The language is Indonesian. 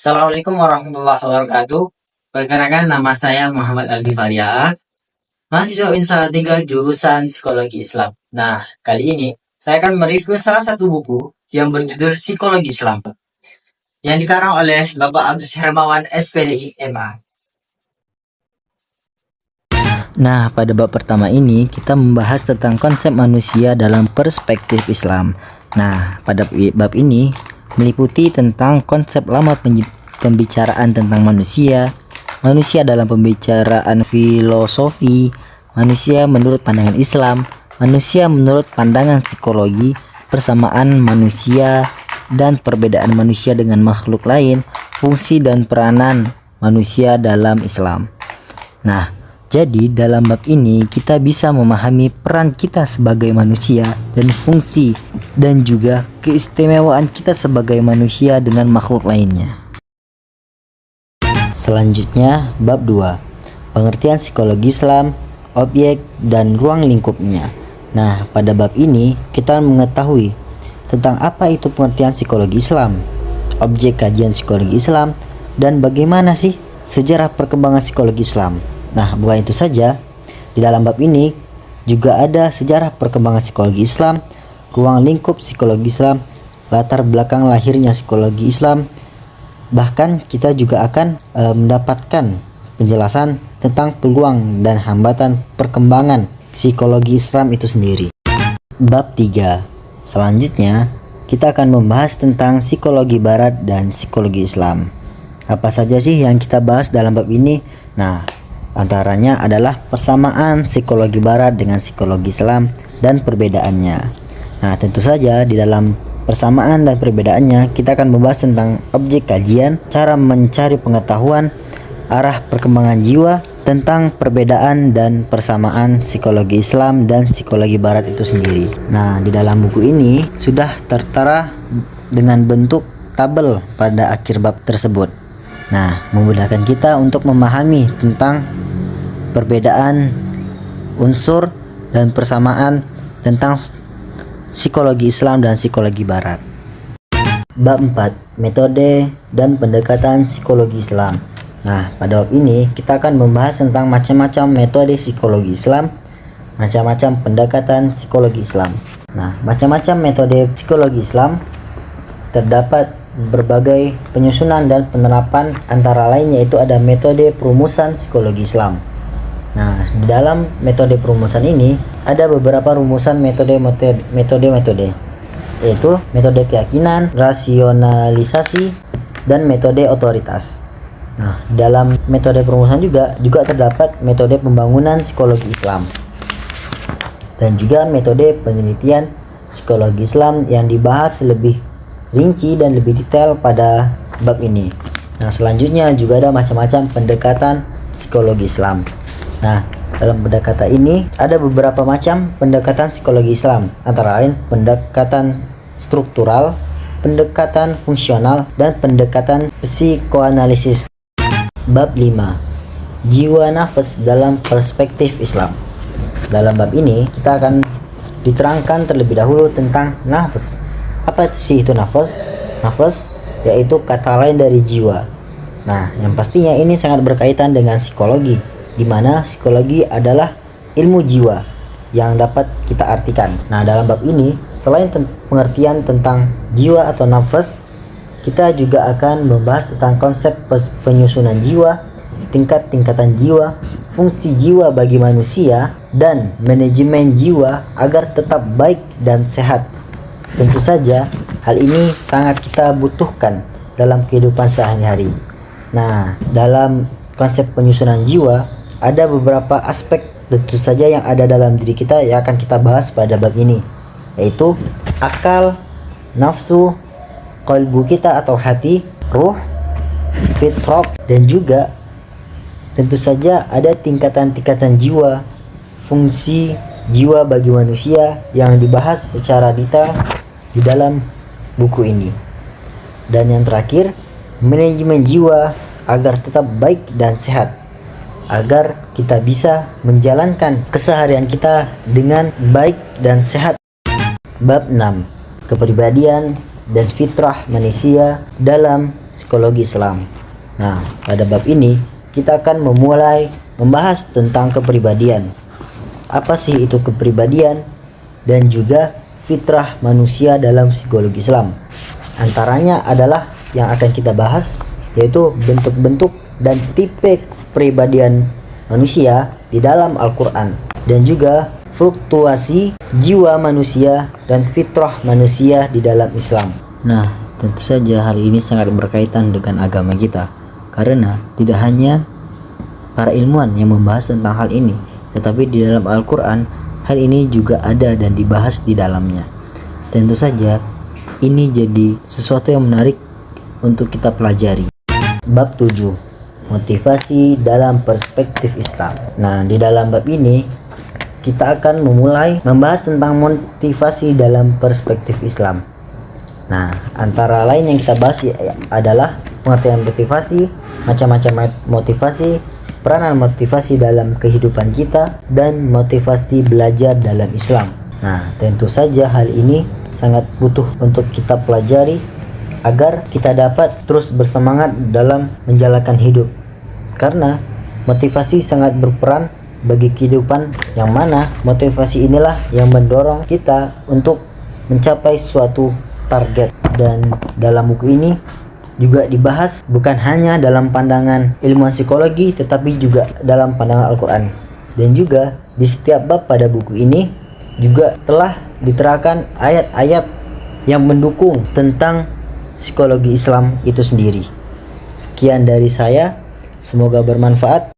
Assalamualaikum warahmatullahi wabarakatuh. Perkenalkan nama saya Muhammad Aldi Faria, mahasiswa Unsalatiga jurusan Psikologi Islam. Nah, kali ini saya akan mereview salah satu buku yang berjudul Psikologi Islam yang dikarang oleh Bapak Agus Hermawan SPDI MA. Nah, pada bab pertama ini kita membahas tentang konsep manusia dalam perspektif Islam. Nah, pada bab ini meliputi tentang konsep lama pembicaraan tentang manusia, manusia dalam pembicaraan filosofi, manusia menurut pandangan Islam, manusia menurut pandangan psikologi, persamaan manusia dan perbedaan manusia dengan makhluk lain, fungsi dan peranan manusia dalam Islam. Nah, jadi dalam bab ini kita bisa memahami peran kita sebagai manusia dan fungsi dan juga keistimewaan kita sebagai manusia dengan makhluk lainnya. Selanjutnya bab 2, pengertian psikologi Islam, objek dan ruang lingkupnya. Nah, pada bab ini kita mengetahui tentang apa itu pengertian psikologi Islam, objek kajian psikologi Islam, dan bagaimana sih sejarah perkembangan psikologi Islam. Nah, bukan itu saja, di dalam bab ini juga ada sejarah perkembangan psikologi Islam, ruang lingkup psikologi Islam, latar belakang lahirnya psikologi Islam. Bahkan kita juga akan mendapatkan penjelasan tentang peluang dan hambatan perkembangan psikologi Islam itu sendiri. Bab 3. Selanjutnya, kita akan membahas tentang psikologi Barat dan psikologi Islam. Apa saja sih yang kita bahas dalam bab ini? Nah, antaranya adalah persamaan psikologi Barat dengan psikologi Islam dan perbedaannya. Nah, tentu saja di dalam persamaan dan perbedaannya kita akan membahas tentang objek kajian, cara mencari pengetahuan, arah perkembangan jiwa, tentang perbedaan dan persamaan psikologi Islam dan psikologi Barat itu sendiri. Nah, di dalam buku ini sudah tertera dengan bentuk tabel pada akhir bab tersebut. Nah, memudahkan kita untuk memahami tentang perbedaan unsur dan persamaan tentang psikologi Islam dan psikologi Barat. Bab 4, metode dan pendekatan psikologi Islam. Nah, pada bab ini kita akan membahas tentang macam-macam metode psikologi Islam, macam-macam pendekatan psikologi Islam. Nah, macam-macam metode psikologi Islam terdapat berbagai penyusunan dan penerapan, antara lain yaitu ada metode perumusan psikologi Islam. Nah, di dalam metode perumusan ini ada beberapa rumusan metode, yaitu metode keyakinan, rasionalisasi, dan metode otoritas. Nah, dalam metode perumusan juga terdapat metode pembangunan psikologi Islam dan juga metode penelitian psikologi Islam yang dibahas lebih rinci dan lebih detail pada bab ini. Nah, selanjutnya juga ada macam-macam pendekatan psikologi Islam. Nah, dalam pendekatan ini ada beberapa macam pendekatan psikologi Islam, antara lain pendekatan struktural, pendekatan fungsional, dan pendekatan psikoanalisis. Bab 5, jiwa nafas dalam perspektif Islam. Dalam bab ini kita akan diterangkan terlebih dahulu tentang nafas. Apa sih itu nafas? Nafas yaitu kata lain dari jiwa. Nah, yang pastinya ini sangat berkaitan dengan psikologi, di mana psikologi adalah ilmu jiwa yang dapat kita artikan. Nah, dalam bab ini selain pengertian tentang jiwa atau nafas, kita juga akan membahas tentang konsep penyusunan jiwa, tingkat-tingkatan jiwa, fungsi jiwa bagi manusia, dan manajemen jiwa agar tetap baik dan sehat. Tentu saja hal ini sangat kita butuhkan dalam kehidupan sehari-hari. Nah, dalam konsep penyusunan jiwa ada beberapa aspek tentu saja yang ada dalam diri kita yang akan kita bahas pada bab ini, yaitu akal, nafsu, qalbu kita atau hati, ruh, fitrah, dan juga tentu saja ada tingkatan-tingkatan jiwa, fungsi jiwa bagi manusia yang dibahas secara detail di dalam buku ini. Dan yang terakhir, manajemen jiwa agar tetap baik dan sehat, agar kita bisa menjalankan keseharian kita dengan baik dan sehat. Bab 6, kepribadian dan fitrah manusia dalam psikologi Islam. Nah, pada bab ini kita akan memulai membahas tentang kepribadian. Apa sih itu kepribadian? Dan juga fitrah manusia dalam psikologi Islam. Antaranya adalah yang akan kita bahas yaitu bentuk-bentuk dan tipe kepribadian manusia di dalam Al-Quran, dan juga fluktuasi jiwa manusia dan fitrah manusia di dalam Islam. Nah, tentu saja hal ini sangat berkaitan dengan agama kita, karena tidak hanya para ilmuwan yang membahas tentang hal ini, tetapi di dalam Al-Quran hal ini juga ada dan dibahas di dalamnya. Tentu saja ini jadi sesuatu yang menarik untuk kita pelajari. Bab 7, motivasi dalam perspektif Islam. Nah, di dalam bab ini kita akan memulai membahas tentang motivasi dalam perspektif Islam. Nah, antara lain yang kita bahas adalah pengertian motivasi, macam-macam motivasi, peranan motivasi dalam kehidupan kita, dan motivasi belajar dalam Islam. Nah, tentu saja hal ini sangat butuh untuk kita pelajari agar kita dapat terus bersemangat dalam menjalankan hidup, karena motivasi sangat berperan bagi kehidupan, yang mana motivasi inilah yang mendorong kita untuk mencapai suatu target. Dan dalam buku ini juga dibahas bukan hanya dalam pandangan ilmuwan psikologi, tetapi juga dalam pandangan Al-Quran. Dan juga di setiap bab pada buku ini juga telah diterangkan ayat-ayat yang mendukung tentang psikologi Islam itu sendiri. Sekian dari saya, semoga bermanfaat.